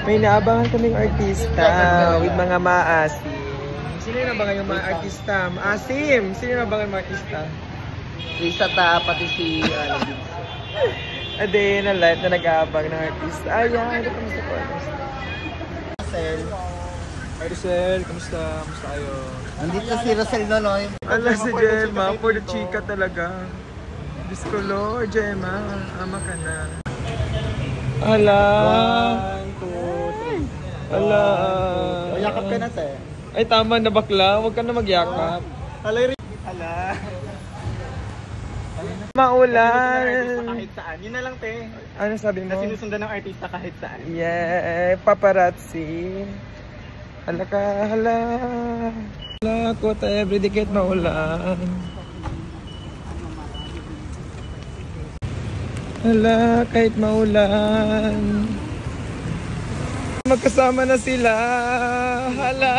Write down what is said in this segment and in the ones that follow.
May naabangan kaming artista with mga maasim. Sino yung nabangan yung mga artista? Maasim! Sino yung nabangan yung mga artista? Isa ta, pati si A day in a life na nag-aabang ng artista. Ayan, ito kami sa artista. Rosel, kamusta? Kamusta kayo? Nandito si Rosel no, no? Ala si Gemma, for the chika talaga. Diyos ko Lord, Gemma, ama ka na. Ala! 1, 2, 3. Ala! Yakap ka na, te. Ay, tama na bakla. Huwag ka na magyakap. Ala! Maulan! Kahit saan. Yun na lang, te. Ano sabi mo? Na sinusundan ng artista kahit saan. Yeah, paparazzi. Hala ka, hala. Hala ko ta everyday kahit maulan. Hala, kahit maulan. Magkasama na sila. Hala.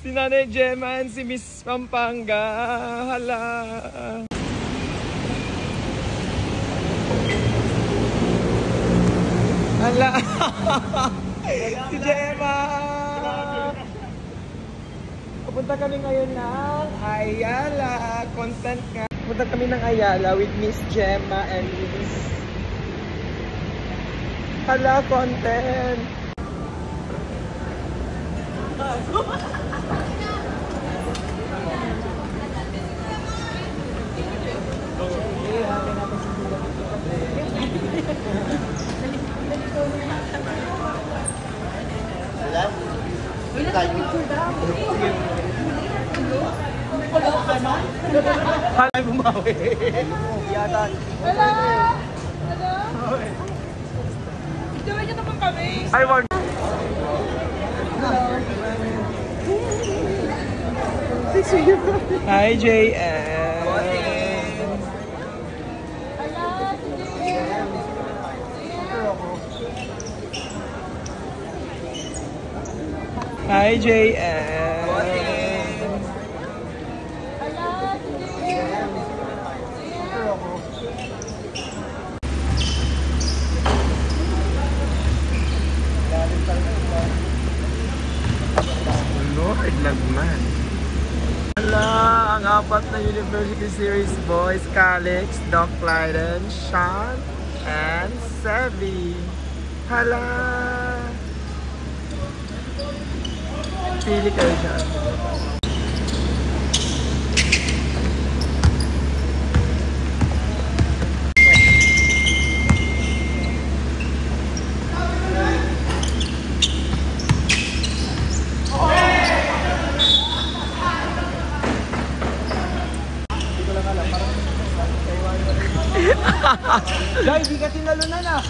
Si Nanay Gemma and si Miss Pampanga. Hala. Hala. Si Gemma. Pupunta kami ngayon ng Ayala. Content nga. Pupunta kami ng Ayala with Miss Gemma and Miss... Hala, content. Ay, bumawi. Yata. Hello! Hello? Gawin niyo naman kami. I want... Hi, JM. Hi, JM. Lord, lagman. Hala, ang apat na University Series boys, Calix, Doc Clyden, Sean, and Sevi. Hala. Pili kayo dyan. Jai, di ka tinalunan ah.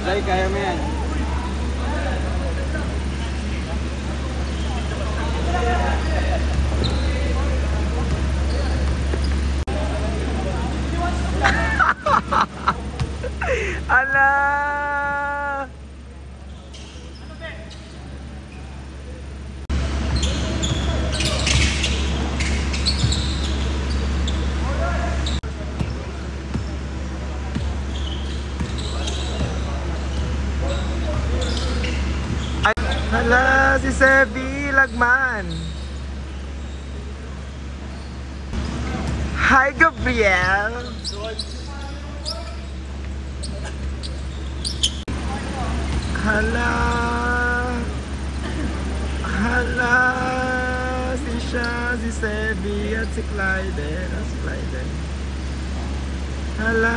Jai, kaya mo yan. Ala! Hala, si Sevi Lagman. Hi, Gabriel. Hala. Hala. Si Sevi at si Clyden. Hala.